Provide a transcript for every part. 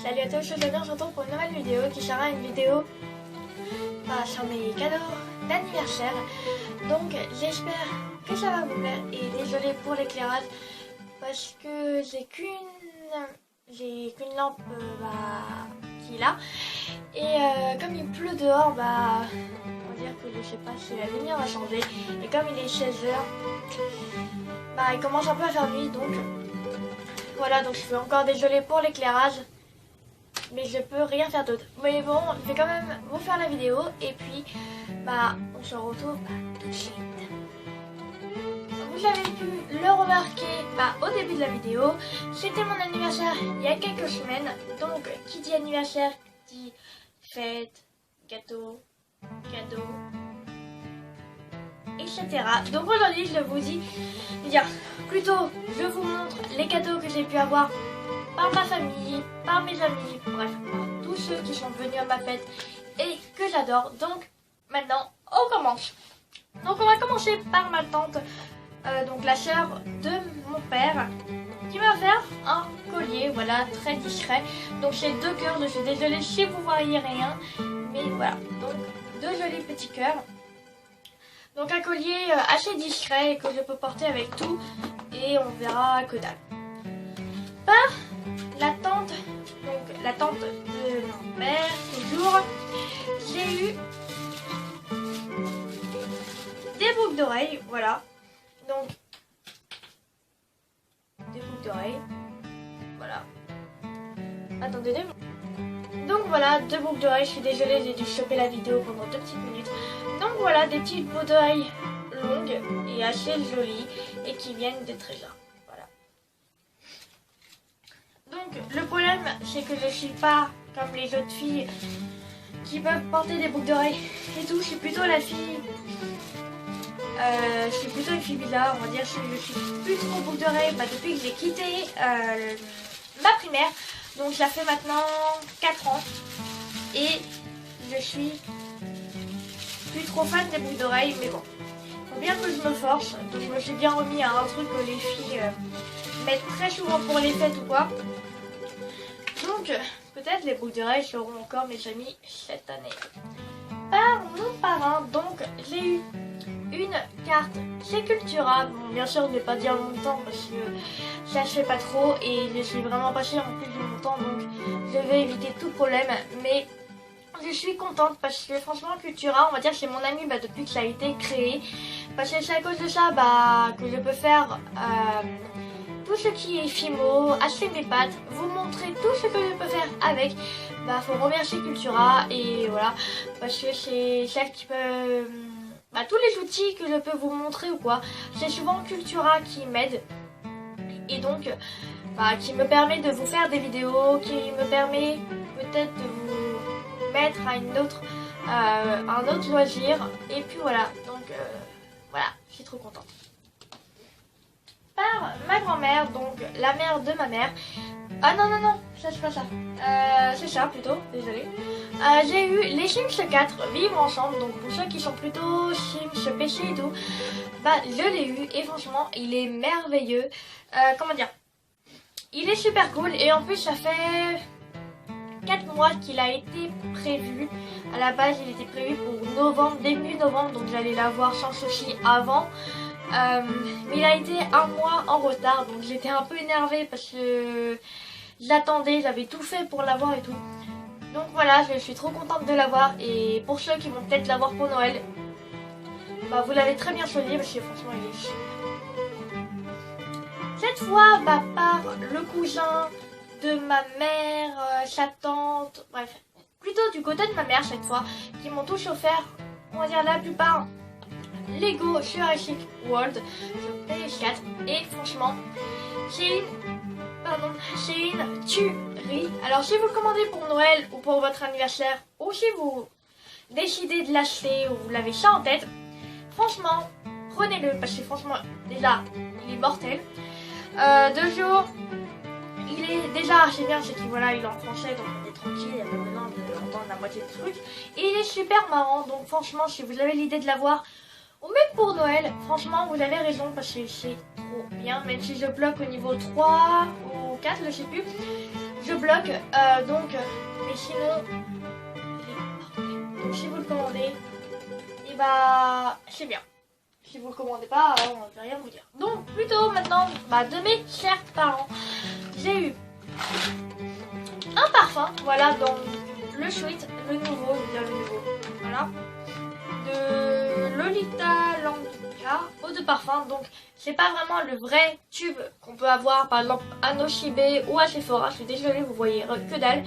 Salut à tous, aujourd'hui on se retrouve pour une nouvelle vidéo qui sera une vidéo sur mes cadeaux d'anniversaire. Donc j'espère que ça va vous plaire et désolé pour l'éclairage parce que j'ai qu'une lampe qui est là et comme il pleut dehors, on va dire que je sais pas si la lumière va changer et comme il est 16h, il commence un peu à faire nuit, donc voilà, donc je suis encore désolée pour l'éclairage. Mais je peux rien faire d'autre. Mais bon, je vais quand même vous faire la vidéo. Et puis, on se retrouve tout de suite. Vous avez pu le remarquer au début de la vidéo. C'était mon anniversaire il y a quelques semaines. Donc, qui dit anniversaire, dit fête, gâteau, cadeau, etc. Donc aujourd'hui, je vous dis, plutôt, je vous montre les cadeaux que j'ai pu avoir par ma famille, par mes amis, bref, par tous ceux qui sont venus à ma fête et que j'adore. Donc maintenant, on commence. Donc on va commencer par ma tante, donc la sœur de mon père, qui m'a offert un collier, voilà, très discret. Donc j'ai 2 cœurs, je suis désolée si vous voyez rien, mais voilà, donc 2 jolis petits cœurs. Donc un collier assez discret que je peux porter avec tout et on verra que dalle. Par la tante de mon père, toujours, j'ai eu des boucles d'oreilles, voilà. Donc, des boucles d'oreilles, voilà. Attendez 2 minutes. Donc voilà, 2 boucles d'oreilles, je suis désolée, j'ai dû choper la vidéo pendant 2 petites minutes. Donc voilà, des petites boucles d'oreilles longues et assez jolies et qui viennent de Trésor. Donc le problème c'est que je suis pas comme les autres filles qui peuvent porter des boucles d'oreilles et tout. Je suis plutôt la fille, je suis plutôt une fille bizarre, on va dire. Je suis plus trop boucles d'oreilles depuis que j'ai quitté ma primaire. Donc ça fait maintenant 4 ans et je suis plus trop fan des boucles d'oreilles, mais bon, faut bien que je me force. Donc je me suis bien remis à un truc que les filles mettent très souvent pour les fêtes ou quoi. Donc, peut-être les boucles d'oreilles seront encore mes amis cette année. Par mon parrain, donc, j'ai eu une carte chez Cultura. Bon, bien sûr, je ne vais pas dire longtemps parce que ça se fait pas trop et je suis vraiment pas sûre en plus de mon temps, donc je vais éviter tout problème. Mais je suis contente parce que franchement, Cultura, on va dire, c'est mon ami depuis que ça a été créé. Parce que c'est à cause de ça que je peux faire tout ce qui est Fimo, acheter mes pâtes, vous montrer tout ce que je peux faire avec. Faut remercier Cultura et voilà, parce que c'est celle qui peut tous les outils que je peux vous montrer ou quoi, c'est souvent Cultura qui m'aide et donc qui me permet de vous faire des vidéos, qui me permet peut-être de vous mettre à un autre loisir et puis voilà, donc voilà, je suis trop contente. Par ma grand-mère, donc la mère de ma mère. Ah non, ça c'est pas ça. C'est ça plutôt, désolé. J'ai eu les Sims 4 vivre ensemble, donc pour ceux qui sont plutôt Sims PC et tout, je l'ai eu et franchement il est merveilleux. Comment dire, il est super cool et en plus ça fait 4 mois qu'il a été prévu. À la base il était prévu pour novembre, début novembre, donc j'allais l'avoir sans souci avant. Mais il a été 1 mois en retard, donc j'étais un peu énervée parce que j'attendais, j'avais tout fait pour l'avoir et tout. Donc voilà, je suis trop contente de l'avoir et pour ceux qui vont peut-être l'avoir pour Noël, vous l'avez très bien choisi parce que franchement il est super. Cette fois, par le cousin de ma mère, sa tante, bref, plutôt du côté de ma mère cette fois, qui m'ont tous offert, on va dire la plupart, Lego Jurassic World sur PS4 et franchement c'est une tuerie. Alors si vous le commandez pour Noël ou pour votre anniversaire ou si vous décidez de l'acheter ou vous l'avez ça en tête, franchement prenez-le parce que franchement déjà il est mortel. De jour il est déjà assez bien, c'est qu'il il est en français donc on est tranquille, il n'y a pas besoin d'entendre la moitié du truc. Et il est super marrant, donc franchement si vous avez l'idée de l'avoir ou même pour Noël, franchement vous avez raison parce que c'est trop bien. Même si je bloque au niveau 3 ou 4, je sais plus. Je bloque, mais sinon, donc si vous le commandez, et bah c'est bien. Si vous le commandez pas, on ne peut rien vous dire. Donc plutôt maintenant, de mes chers parents, j'ai eu un parfum, voilà, dans le Sweet, le nouveau, voilà, de Lolita Lanka, eau de parfum. Donc c'est pas vraiment le vrai tube qu'on peut avoir par exemple à Noshibe ou à Sephora. Je suis désolée, vous voyez que dalle.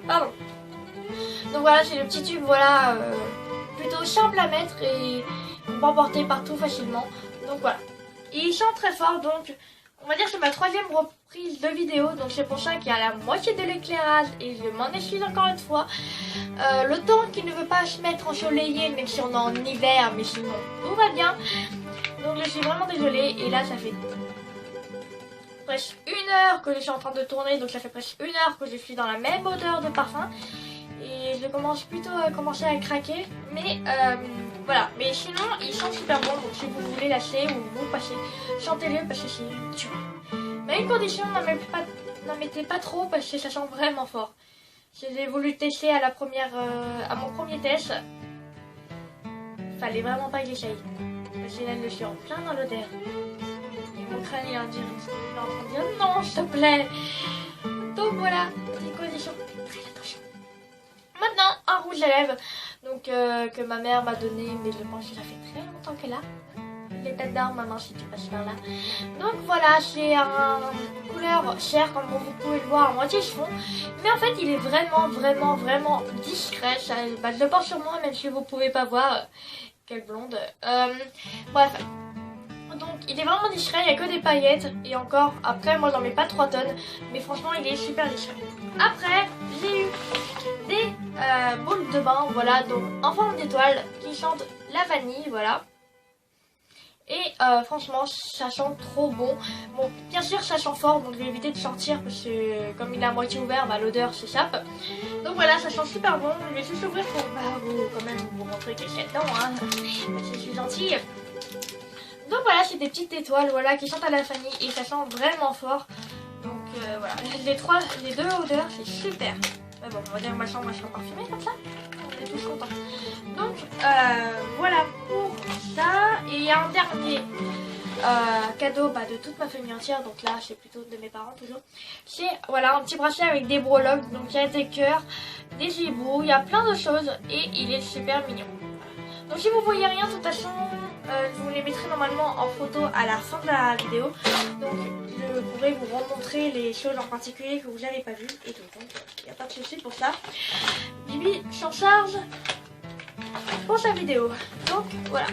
Pardon. Donc voilà, c'est le petit tube, voilà, plutôt simple à mettre et on peut en porter partout facilement. Donc voilà. Et il sent très fort, donc on va dire que c'est ma 3e reprise de vidéo. Donc c'est pour ça qu'il y a la moitié de l'éclairage et je m'en excuse encore une fois. Le temps qui ne veut pas se mettre ensoleillé, même si on est en hiver, mais sinon tout va bien. Donc je suis vraiment désolée. Et là ça fait presque 1 heure que je suis en train de tourner. Donc ça fait presque 1 heure que je suis dans la même odeur de parfum. Et je commence plutôt à commencer à craquer. Mais voilà. Mais sinon ils sont super bons. Donc si vous voulez l'acheter ou vous passez, chantez-le parce que c'est une tuerie. Mais une condition, n'en mettez pas trop parce que ça sent vraiment fort. J'ai voulu tester à mon premier test. Fallait vraiment pas que j'essaye. Parce que là je suis en plein dans l'odeur. Et mon crâne il est en train de dire non s'il te plaît. Donc voilà, petite condition. Très attention. Maintenant, un rouge à lèvres. Donc que ma mère m'a donné, mais je pense que ça fait très longtemps qu'elle a. Les têtes d'armes, maman, si tu passes par là. Donc voilà, c'est un couleur chair, comme vous pouvez le voir, à moitié chiffon. Mais en fait, il est vraiment discret. Je le porte sur moi, même si vous pouvez pas voir. Quelle blonde. Bref. Donc, il est vraiment discret, il n'y a que des paillettes. Et encore, après, moi, j'en mets pas 3 tonnes. Mais franchement, il est super discret. Après, j'ai eu des boules de bain, voilà, donc en forme d'étoile, qui sentent la vanille, voilà. Et franchement, ça sent trop bon. Bon, bien sûr, ça sent fort, donc je vais éviter de sortir parce que comme il est à moitié ouvert, l'odeur s'échappe. Donc voilà, ça sent super bon. Je vais juste ouvrir pour quand même vous montrer que c'est dedans, hein. Je suis gentille. Donc voilà, c'est des petites étoiles, voilà, qui sentent à la vanille et ça sent vraiment fort. Donc voilà, les deux odeurs, c'est super. Mais bon, on va dire ma chambre parfumée comme ça. On est tous contents. Donc voilà pour ça. Et il y a un dernier cadeau de toute ma famille entière. Donc là, c'est plutôt de mes parents toujours. C'est voilà un petit bracelet avec des breloques. Donc il y a des cœurs, des hiboux, il y a plein de choses et il est super mignon. Donc si vous voyez rien, de toute façon, je vous les mettrai normalement en photo à la fin de la vidéo. Donc je pourrai vous remontrer les choses en particulier que vous n'avez pas vues et tout. Donc il n'y a pas de souci pour ça. Bibi s'en charge pour sa vidéo. Donc voilà.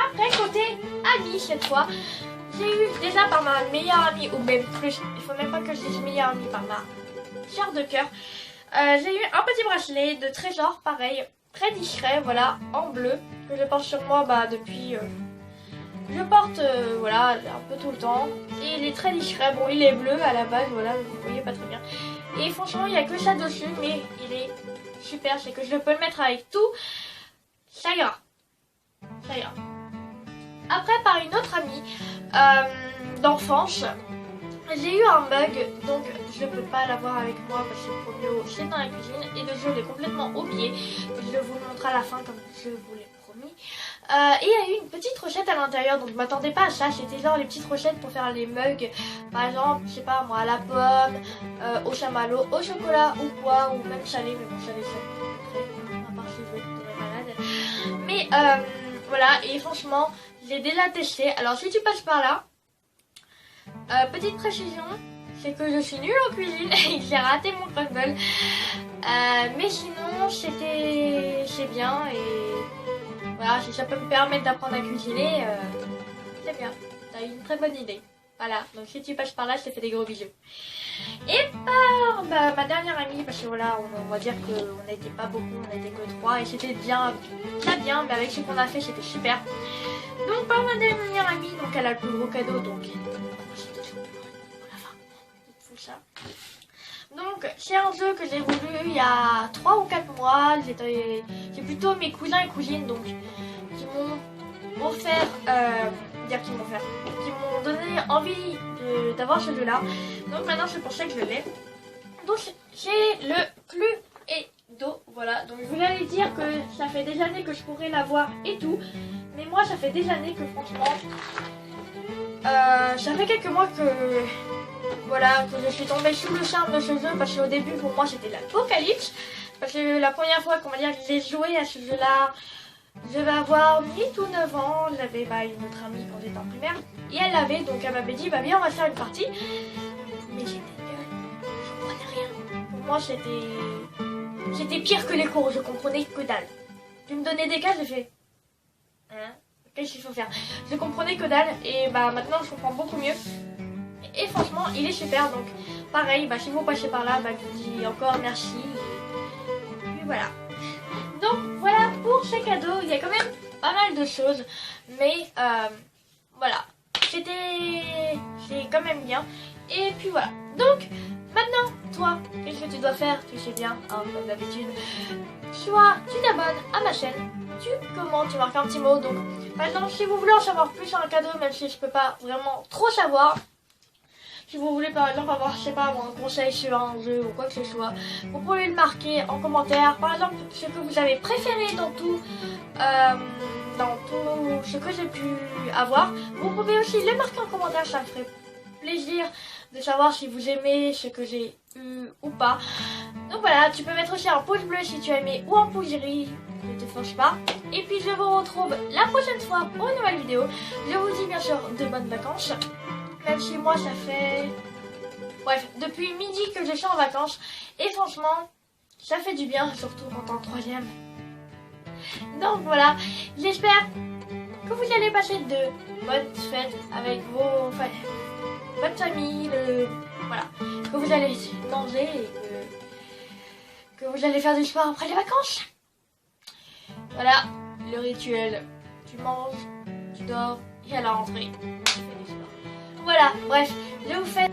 Après, côté amis cette fois, j'ai eu déjà par ma meilleure amie, ou même plus, il faut même pas que je dise meilleure amie, par ma sœur de cœur. J'ai eu un petit bracelet de trésor, pareil, très discret, voilà, en bleu, que je porte sur moi depuis... je porte, voilà, un peu tout le temps. Et il est très discret, bon, il est bleu à la base, voilà, vous voyez pas très bien. Et franchement, il n'y a que ça dessus, mais il est super, c'est que je peux le mettre avec tout. Ça ira. Ça ira. Après, par une autre amie d'enfance, j'ai eu un mug, donc je ne peux pas l'avoir avec moi parce que pour mieux c'est dans la cuisine et de jeu il est complètement oublié. Je vous le montre à la fin comme je vous l'ai promis. Et il y a eu une petite recette à l'intérieur, donc ne m'attendez pas à ça, c'était genre les petites recettes pour faire les mugs, par exemple, je sais pas moi, à la pomme, au chamallow, au chocolat ou quoi, ou même salé, mais bon salé c'est très, à part si vous êtes malade. Mais voilà, et franchement, j'ai déjà testé, alors si tu passes par là, petite précision, c'est que je suis nulle en cuisine et que j'ai raté mon crumble. Mais sinon, c'est bien et voilà, si ça peut me permettre d'apprendre à cuisiner, c'est bien. T'as une très bonne idée. Voilà, donc si tu passes par là, je te fais des gros bisous. Et par ma dernière amie, parce que voilà, on va dire qu'on n'était pas beaucoup, on n'était que 3 et c'était bien, très bien, mais avec ce qu'on a fait, c'était super. Donc par ma dernière amie, donc elle a le plus gros cadeau, donc ça. Donc c'est un jeu que j'ai voulu il y a 3 ou 4 mois. C'est plutôt mes cousins et cousines donc qui m'ont offert, qui m'ont donné envie d'avoir ce jeu là. Donc maintenant c'est pour ça que je l'ai. Donc j'ai le Cluedo, voilà. Donc je voulais dire que ça fait des années que je pourrais l'avoir et tout. Mais moi ça fait des années que franchement, ça fait quelques mois que, voilà, que je suis tombée sous le charme de ce jeu. Parce qu'au début pour moi c'était l'apocalypse. Parce que la première fois qu'on va dire que j'ai joué à ce jeu là, je vais avoir 8 ou 9 ans. J'avais une autre amie quand j'étais en primaire. Et elle l'avait, donc elle m'avait dit bah viens on va faire une partie. Mais j'étais nulle, je comprenais rien. Pour moi c'était pire que les cours, je comprenais que dalle. Tu me donnais des cas, j'ai fait hein, qu'est-ce qu'il faut faire? Je comprenais que dalle et bah maintenant je comprends beaucoup mieux. Et franchement il est super, donc pareil, bah si vous passez par là, bah je vous dis encore merci. Et puis voilà. Donc voilà pour ces cadeaux, il y a quand même pas mal de choses, mais voilà, c'est quand même bien. Et puis voilà, donc maintenant toi, qu'est-ce que tu dois faire? Tu sais bien, hein, comme d'habitude, soit tu t'abonnes à ma chaîne, tu commentes, tu marques un petit mot. Donc par exemple si vous voulez en savoir plus sur un cadeau, même si je peux pas vraiment trop savoir, si vous voulez par exemple avoir, je sais pas, un conseil sur un jeu ou quoi que ce soit, vous pouvez le marquer en commentaire. Par exemple, ce que vous avez préféré dans tout ce que j'ai pu avoir. Vous pouvez aussi le marquer en commentaire, ça me ferait plaisir de savoir si vous aimez ce que j'ai eu ou pas. Donc voilà, tu peux mettre aussi un pouce bleu si tu as aimé ou un pouce gris, ne te fâche pas. Et puis je vous retrouve la prochaine fois pour une nouvelle vidéo. Je vous dis bien sûr de bonnes vacances. Même si moi ça fait... Bref, depuis midi que je suis en vacances. Et franchement, ça fait du bien, surtout quand t'es en troisième. Donc voilà, j'espère que vous allez passer de bonnes fêtes avec votre famille. Voilà, que vous allez manger et que vous allez faire du sport après les vacances. Voilà, le rituel. Tu manges, tu dors et à la rentrée, tu fais du sport. Voilà, bref, je vous fais